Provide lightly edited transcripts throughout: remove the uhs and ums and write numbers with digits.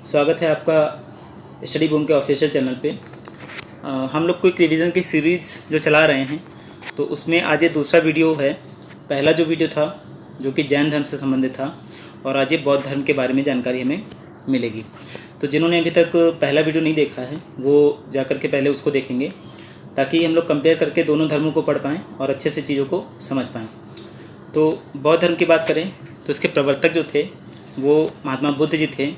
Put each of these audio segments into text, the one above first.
स्वागत है आपका स्टडी बूम के ऑफिशियल चैनल पे। हम लोग क्विक रिवीजन की सीरीज़ जो चला रहे हैं तो उसमें आज ये दूसरा वीडियो है। पहला जो वीडियो था जो कि जैन धर्म से संबंधित था और आज ये बौद्ध धर्म के बारे में जानकारी हमें मिलेगी। तो जिन्होंने अभी तक पहला वीडियो नहीं देखा है वो जा कर के पहले उसको देखेंगे ताकि हम लोग कंपेयर करके दोनों धर्मों को पढ़ पाएँ और अच्छे से चीज़ों को समझ पाएँ। तो बौद्ध धर्म की बात करें तो इसके प्रवर्तक जो थे वो महात्मा बुद्ध जी थे।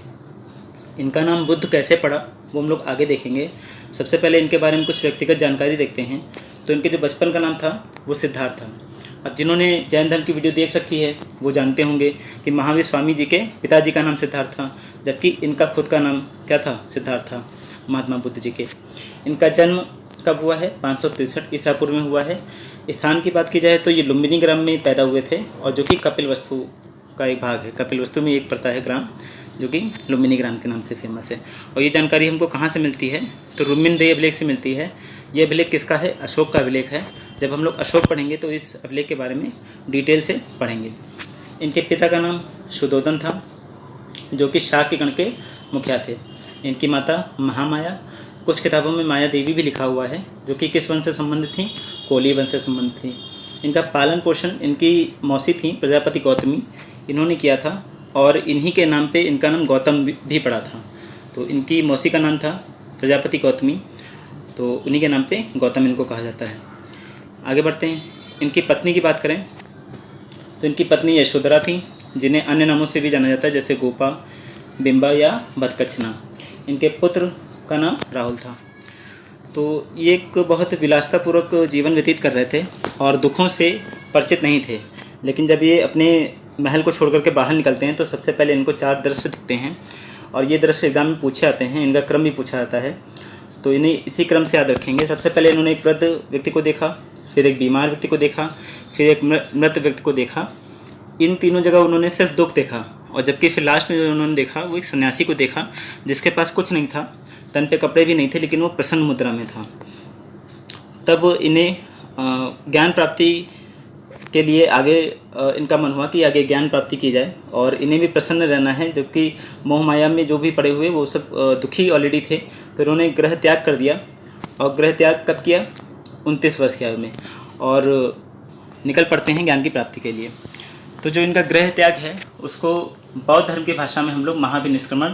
इनका नाम बुद्ध कैसे पड़ा वो हम लोग आगे देखेंगे। सबसे पहले इनके बारे में कुछ व्यक्तिगत जानकारी देखते हैं। तो इनके जो बचपन का नाम था वो सिद्धार्थ था। अब जिन्होंने जैन धर्म की वीडियो देख रखी है वो जानते होंगे कि महावीर स्वामी जी के पिताजी का नाम सिद्धार्थ था, जबकि इनका खुद का नाम क्या था, सिद्धार्थ था महात्मा बुद्ध जी के। इनका जन्म कब हुआ है, 563 ईसा पूर्व में हुआ है। स्थान की बात की जाए तो ये लुम्बिनी ग्राम में पैदा हुए थे और जो कि कपिलवस्तु का एक भाग है। कपिलवस्तु में एक पड़ता है ग्राम जो कि लुम्बिनी ग्राम के नाम से फेमस है। और ये जानकारी हमको कहाँ से मिलती है तो रुमिनदेही अभिलेख से मिलती है। ये अभिलेख किसका है, अशोक का अभिलेख है। जब हम लोग अशोक पढ़ेंगे तो इस अभिलेख के बारे में डिटेल से पढ़ेंगे। इनके पिता का नाम शुद्धोधन था जो कि शाक्य गण के मुखिया थे। इनकी माता महामाया, कुछ किताबों में माया देवी भी लिखा हुआ है, जो कि किस वंश से संबंधित थी, कोली वंश से संबंधित थी। इनका पालन पोषण इनकी मौसी थी प्रजापति गौतमी, इन्होंने किया था और इन्हीं के नाम पे इनका नाम गौतम भी पड़ा था। तो इनकी मौसी का नाम था प्रजापति गौतमी, तो उन्हीं के नाम पे गौतम इनको कहा जाता है। आगे बढ़ते हैं। इनकी पत्नी की बात करें तो इनकी पत्नी यशोधरा थी, जिन्हें अन्य नामों से भी जाना जाता है जैसे गोपा, बिंबा या बदकच्छना। इनके पुत्र का नाम राहुल था। तो ये एक बहुत विलासतापूर्वक जीवन व्यतीत कर रहे थे और दुखों से परिचित नहीं थे। लेकिन जब ये अपने महल को छोड़ करके बाहर निकलते हैं तो सबसे पहले इनको 4 दृश्य दिखते हैं और ये दृश्य एग्जाम में पूछे आते हैं। इनका क्रम भी पूछा जाता है, तो इन्हें इसी क्रम से याद रखेंगे। सबसे पहले इन्होंने एक वृद्ध व्यक्ति को देखा, फिर एक बीमार व्यक्ति को देखा, फिर एक मृत व्यक्ति को देखा। इन तीनों जगह उन्होंने सिर्फ दुख देखा और जबकि फिर लास्ट में जो उन्होंने देखा वो एक सन्यासी को देखा जिसके पास कुछ नहीं था, तन पे कपड़े भी नहीं थे, लेकिन वो प्रसन्न मुद्रा में था। तब इन्हें ज्ञान प्राप्ति के लिए आगे इनका मन हुआ कि आगे ज्ञान प्राप्ति की जाए और इन्हें भी प्रसन्न रहना है, जबकि मोह माया में जो भी पड़े हुए वो सब दुखी ऑलरेडी थे। तो इन्होंने ग्रह त्याग कर दिया और ग्रह त्याग कब किया, 29 वर्ष की आयु में, और निकल पड़ते हैं ज्ञान की प्राप्ति के लिए। तो जो इनका ग्रह त्याग है उसको बौद्ध धर्म की भाषा में हम लोग महाविनिष्क्रमण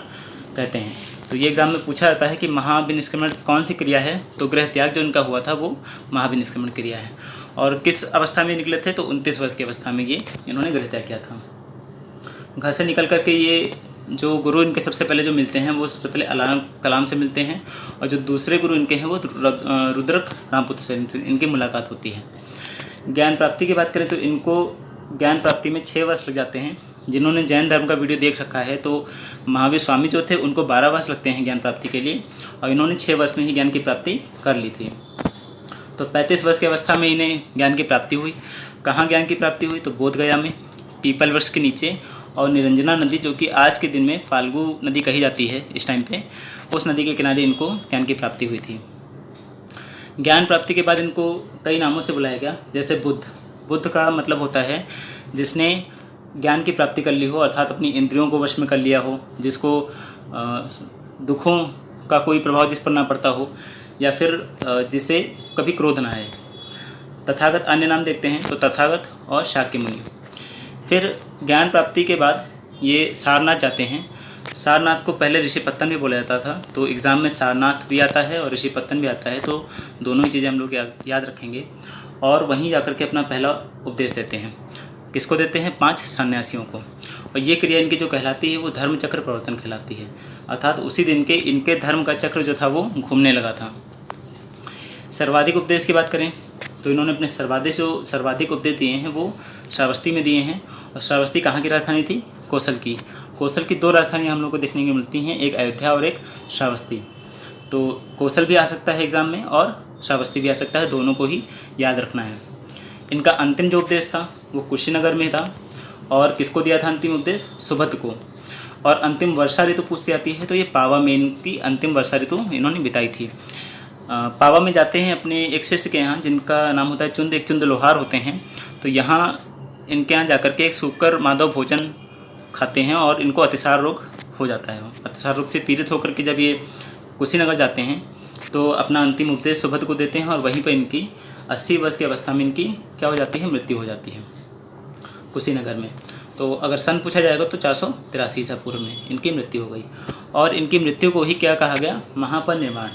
कहते हैं। तो ये एग्जाम में पूछा जाता है कि महाविनिष्क्रमण कौन सी क्रिया है, तो गृह त्याग जो इनका हुआ था वो महाविनिष्क्रमण क्रिया है। और किस अवस्था में निकले थे, तो 29 वर्ष की अवस्था में ये इन्होंने गृह त्याग किया था। घर से निकल करके ये जो गुरु इनके सबसे पहले जो मिलते हैं वो सबसे पहले अलाम कलाम से मिलते हैं और जो दूसरे गुरु इनके हैं वो रुद्रक रामपुत्र से इनकी मुलाकात होती है। ज्ञान प्राप्ति की बात करें तो इनको ज्ञान प्राप्ति में 6 वर्ष लग जाते हैं। जिन्होंने जैन धर्म का वीडियो देख रखा है तो महावीर स्वामी जो थे उनको 12 वर्ष लगते हैं ज्ञान प्राप्ति के लिए और इन्होंने 6 वर्ष में ही ज्ञान की प्राप्ति कर ली थी। तो 35 वर्ष की अवस्था में इन्हें ज्ञान की प्राप्ति हुई। कहाँ ज्ञान की प्राप्ति हुई, तो बोध गया में पीपल वृक्ष के नीचे, और निरंजना नदी जो कि आज के दिन में फाल्गु नदी कही जाती है इस टाइम पे, उस नदी के किनारे इनको ज्ञान की प्राप्ति हुई थी। ज्ञान प्राप्ति के बाद इनको कई नामों से बुलाया गया, जैसे बुद्ध। बुद्ध का मतलब होता है जिसने ज्ञान की प्राप्ति कर ली हो, अर्थात अपनी इंद्रियों को वश में कर लिया हो, जिसको दुखों का कोई प्रभाव जिस पर ना पड़ता हो, या फिर जिसे कभी क्रोध ना आए। तथागत अन्य नाम देखते हैं तो तथागत और शाक्य मुनि। फिर ज्ञान प्राप्ति के बाद ये सारनाथ जाते हैं। सारनाथ को पहले ऋषिपत्तन भी बोला जाता था, तो एग्ज़ाम में सारनाथ भी आता है और ऋषिपत्तन भी आता है, तो दोनों ही चीज़ें हम लोग याद रखेंगे। और वहीं जाकर के अपना पहला उपदेश देते हैं। किसको देते हैं, 5 सन्यासियों को। और ये क्रिया इनकी जो कहलाती है वो धर्म चक्र प्रवर्तन कहलाती है, अर्थात उसी दिन के इनके धर्म का चक्र जो था वो घूमने लगा था। सर्वाधिक उपदेश की बात करें तो इन्होंने अपने सर्वाधिक उपदेश दिए हैं वो श्रावस्ती में दिए हैं। और श्रावस्ती कहाँ की राजधानी थी, कौशल की। कौशल की 2 राजधानियाँ हम लोग को देखने को मिलती हैं, एक अयोध्या और एक श्रावस्ती। तो कौशल भी आ सकता है एग्ज़ाम में और श्रावस्ती भी आ सकता है, दोनों को ही याद रखना है। इनका अंतिम जो उपदेश था वो कुशीनगर में था। और किसको दिया था अंतिम उपदेश, सुभद्र को। और अंतिम वर्षा ऋतु पूछी जाती है तो ये पावा में इनकी अंतिम वर्षा ऋतु इन्होंने बिताई थी। पावा में जाते हैं अपने एक शिष्य के यहाँ जिनका नाम होता है चुंद, एक चुंद लोहार होते हैं। तो यहाँ इनके यहाँ जाकर के एक सूकर माधव भोजन खाते हैं और इनको अतिसार रोग हो जाता है। अतिसार रोग से पीड़ित होकर के जब ये कुशीनगर जाते हैं तो अपना अंतिम उपदेश सुभद्र को देते हैं और वहीं पर इनकी 80 वर्ष की अवस्था में इनकी क्या हो जाती है, मृत्यु हो जाती है कुशीनगर में। तो अगर सन पूछा जाएगा तो 483 ईसा पूर्व में इनकी मृत्यु हो गई। और इनकी मृत्यु को ही क्या कहा गया, महापरिनिर्वाण।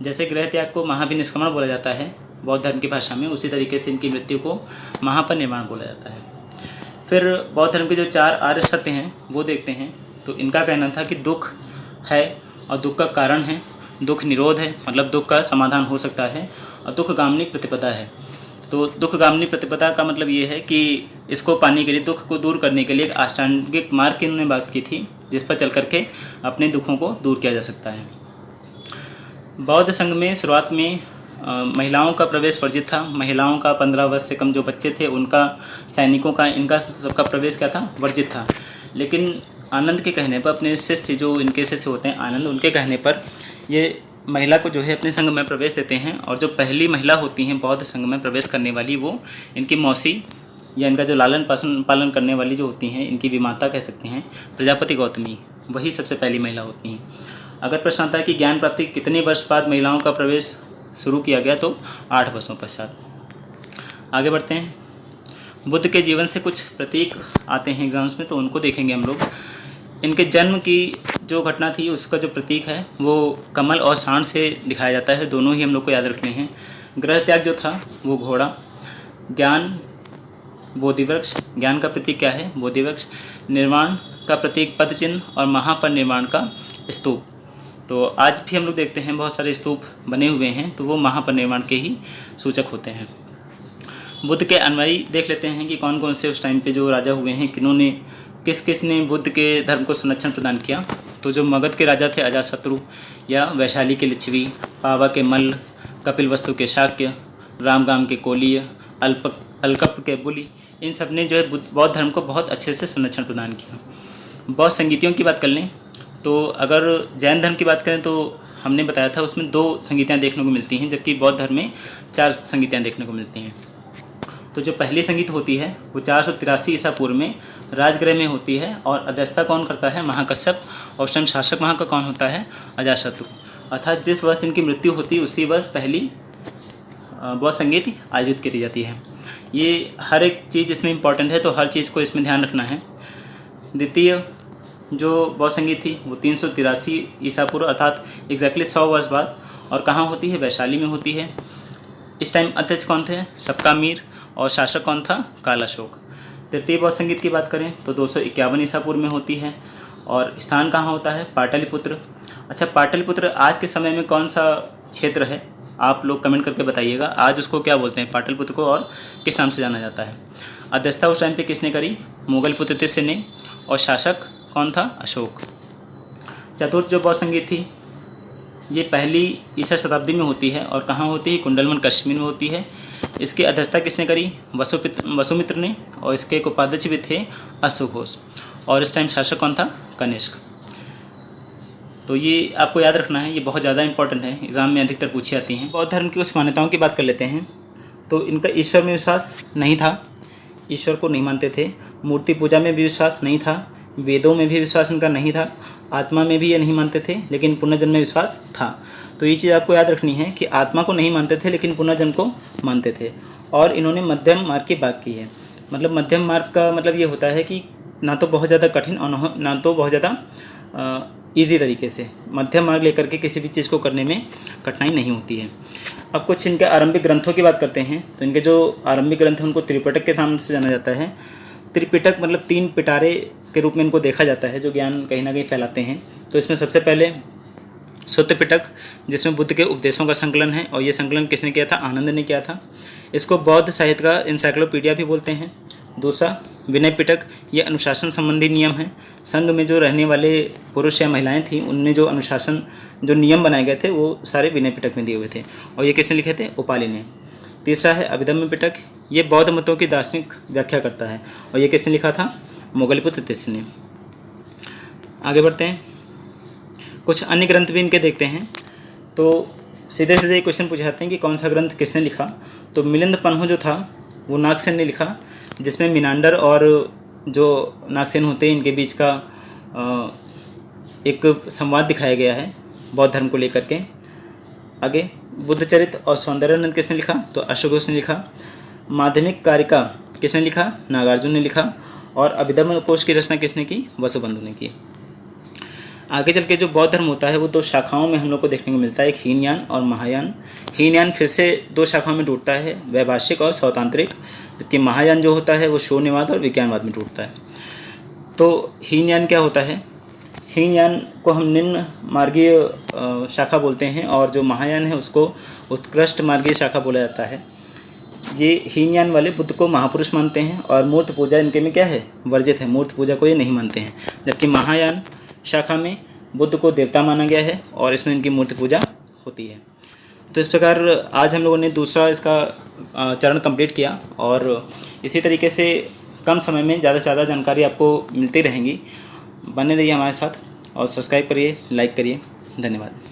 जैसे गृह त्याग को महाभिनिष्क्रमण बोला जाता है बौद्ध धर्म की भाषा में, उसी तरीके से इनकी मृत्यु को महापरिनिर्वाण बोला जाता है। फिर बौद्ध धर्म के जो 4 आर्य सत्य हैं वो देखते हैं। तो इनका कहना था कि दुख है और दुख का कारण है, दुख निरोध है, मतलब दुख का समाधान हो सकता है, और दुख गामिनी प्रतिपदा है। तो दुख गामिनी प्रतिपदा का मतलब ये है कि इसको पाने के लिए, दुख को दूर करने के लिए एक अष्टांगिक मार्ग की उन्होंने बात की थी, जिस पर चल करके अपने दुखों को दूर किया जा सकता है। बौद्ध संघ में शुरुआत में महिलाओं का प्रवेश वर्जित था। महिलाओं का 15 वर्ष से कम जो बच्चे थे उनका, सैनिकों का, इनका सबका प्रवेश क्या था, वर्जित था। लेकिन आनंद के कहने पर, अपने शिष्य जो इनके शिष्य होते हैं आनंद, उनके कहने पर ये महिला को जो है अपने संघ में प्रवेश देते हैं। और जो पहली महिला होती हैं बौद्ध संघ में प्रवेश करने वाली, वो इनकी मौसी या इनका जो लालन पालन करने वाली जो होती हैं, इनकी विमाता कह सकते हैं, प्रजापति गौतमी, वही सबसे पहली महिला होती हैं। अगर प्रश्न आता है कि ज्ञान प्राप्ति कितने वर्ष बाद महिलाओं का प्रवेश शुरू किया गया, तो 8 वर्षों पश्चात। आगे बढ़ते हैं। बुद्ध के जीवन से कुछ प्रतीक आते हैं एग्जाम्स में, तो उनको देखेंगे हम लोग। इनके जन्म की जो घटना थी उसका जो प्रतीक है वो कमल और सांड से दिखाया जाता है, दोनों ही हम लोग को याद रखने हैं। गृह त्याग जो था वो घोड़ा, ज्ञान बोधिवृक्ष, ज्ञान का प्रतीक क्या है, बोधिवृक्ष, निर्वाण का प्रतीक पद चिन्ह, और महापरिनिर्वाण का स्तूप। तो आज भी हम लोग देखते हैं बहुत सारे स्तूप बने हुए हैं, तो वो महापरिनिर्वाण के ही सूचक होते हैं। बुद्ध के अनुयायी देख लेते हैं कि कौन कौन से उस टाइम पे जो राजा हुए हैं, किन्होंने, किस किस ने बुद्ध के धर्म को संरक्षण प्रदान किया। तो जो मगध के राजा थे अजातशत्रु, या वैशाली के लिच्छवी, पावा के मल्ल, कपिलवस्तु के शाक्य, रामगाम के कोलीय, अलकप के बुली, इन सब ने जो है बौद्ध धर्म को बहुत अच्छे से संरक्षण प्रदान किया। बौद्ध संगीतियों की बात कर लें तो अगर जैन धर्म की बात करें तो हमने बताया था उसमें 2 संगीतियाँ देखने को मिलती हैं, जबकि बौद्ध धर्म में 4 संगीतियाँ देखने को मिलती हैं। तो जो पहली संगीत होती है वो 483 ईसा पूर्व में राजगृह में होती है, और अध्यक्षता कौन करता है, महाकश्यप, और उस टाइम शासक वहाँ का कौन होता है, अजातशत्रु। अर्थात जिस वर्ष इनकी मृत्यु होती है उसी वर्ष पहली बौद्ध संगीत आयोजित की जाती है। ये हर एक चीज़ इसमें इम्पॉर्टेंट है, तो हर चीज़ को इसमें ध्यान रखना है। द्वितीय जो बौद्ध संगीत थी वो 383 ईसा पूर्व, अर्थात एग्जैक्टली 100 वर्ष बाद, और कहाँ होती है, वैशाली में होती है। इस टाइम अध्यक्ष कौन थे, सबका मीर, और शासक कौन था, कालाशोक। तृतीय बौद्ध संगीत की बात करें तो 251 ईसा पूर्व में होती है, और स्थान कहाँ होता है, पाटलिपुत्र। अच्छा, पाटलिपुत्र आज के समय में कौन सा क्षेत्र है, आप लोग कमेंट करके बताइएगा। आज उसको क्या बोलते हैं पाटलिपुत्र को, और किस नाम से जाना जाता है। अध्यक्षता उस टाइम पे किसने करी, मुगल पुत्र तिस्य ने, और शासक कौन था, अशोक। चतुर्थ जो बौद्ध संगीत थी ये पहली ईसा शताब्दी में होती है, और कहाँ होती है, कुंडलवन कश्मीर में होती है। इसकी अध्यक्षता किसने करी, वसुमित्र ने, और इसके एक उपाध्यक्ष भी थे अश्वघोष, और इस टाइम शासक कौन था, कनिष्क। तो ये आपको याद रखना है, ये बहुत ज़्यादा इंपॉर्टेंट है, एग्जाम में अधिकतर पूछी जाती हैं। बौद्ध धर्म की कुछ मान्यताओं की बात कर लेते हैं। तो इनका ईश्वर में विश्वास नहीं था, ईश्वर को नहीं मानते थे। मूर्ति पूजा में भी विश्वास नहीं था, वेदों में भी विश्वास इनका नहीं था, आत्मा में भी ये नहीं मानते थे, लेकिन पुनर्जन्म में विश्वास था। तो ये चीज़ आपको याद रखनी है कि आत्मा को नहीं मानते थे लेकिन पुनर्जन्म को मानते थे। और इन्होंने मध्यम मार्ग की बात की है। मतलब मध्यम मार्ग का मतलब ये होता है कि ना तो बहुत ज़्यादा कठिन और ना तो बहुत ज़्यादा ईजी तरीके से, मध्यम मार्ग लेकर के किसी भी चीज़ को करने में कठिनाई नहीं होती है। अब कुछ इनके आरंभिक ग्रंथों की बात करते हैं। तो इनके जो आरंभिक ग्रंथ हैं उनको त्रिपिटक के नाम से जाना जाता है। त्रिपिटक मतलब 3 पिटारे के रूप में इनको देखा जाता है, जो ज्ञान कहीं ना कहीं फैलाते हैं। तो इसमें सबसे पहले सुत्त पिटक, जिसमें बुद्ध के उपदेशों का संकलन है, और ये संकलन किसने किया था, आनंद ने किया था। इसको बौद्ध साहित्य का इंसाइक्लोपीडिया भी बोलते हैं। दूसरा विनय पिटक, ये अनुशासन संबंधी नियम है। संघ में जो रहने वाले पुरुष या महिलाएं थी उनने जो अनुशासन, जो नियम बनाए गए थे वो सारे विनय पिटक में दिए हुए थे, और ये किसने लिखे थे, उपाली ने। तीसरा है अभिधम्म पिटक, ये बौद्ध मतों की दार्शनिक व्याख्या करता है, और ये किसने लिखा था, मुगलपुत्र तिस्य ने। आगे बढ़ते हैं, कुछ अन्य ग्रंथ भी इनके देखते हैं। तो सीधे सीधे क्वेश्चन पूछे जाते हैं कि कौन सा ग्रंथ किसने लिखा। तो मिलिंद पन्हो जो था वो नागसेन ने लिखा, जिसमें मिनांडर और जो नागसेन होते हैं इनके बीच का एक संवाद दिखाया गया है बौद्ध धर्म को लेकर के। आगे बुद्धचरित और सौंदर्यानंद किसने लिखा? तो अशोक घोष ने लिखा। माध्यमिक कारिका किसने लिखा? नागार्जुन ने लिखा। और अभिधर्म कोश की रचना किसने की? वसुबंधु ने की। आगे चल के जो बौद्ध धर्म होता है वो दो शाखाओं में हम लोग को देखने को मिलता है, एक हीनयान और महायान। हीनयान फिर से दो शाखाओं में टूटता है, वैभाषिक और सौतांत्रिक, जबकि महायान जो होता है वो शून्यवाद और विज्ञानवाद में टूटता है। तो हीनयान क्या होता है? हीनयान को हम निम्न मार्गीय शाखा बोलते हैं और जो महायान है उसको उत्कृष्ट मार्गीय शाखा बोला जाता है। ये हीनयान वाले बुद्ध को महापुरुष मानते हैं और मूर्त पूजा इनके में क्या है? वर्जित है, मूर्त पूजा को ये नहीं मानते हैं। जबकि महायान शाखा में बुद्ध को देवता माना गया है और इसमें इनकी मूर्ति पूजा होती है। तो इस प्रकार आज हम लोगों ने दूसरा इसका चरण कंप्लीट किया और इसी तरीके से कम समय में ज़्यादा से ज़्यादा जानकारी आपको मिलती रहेंगी। बने रहिए हमारे साथ और सब्सक्राइब करिए, लाइक करिए। धन्यवाद।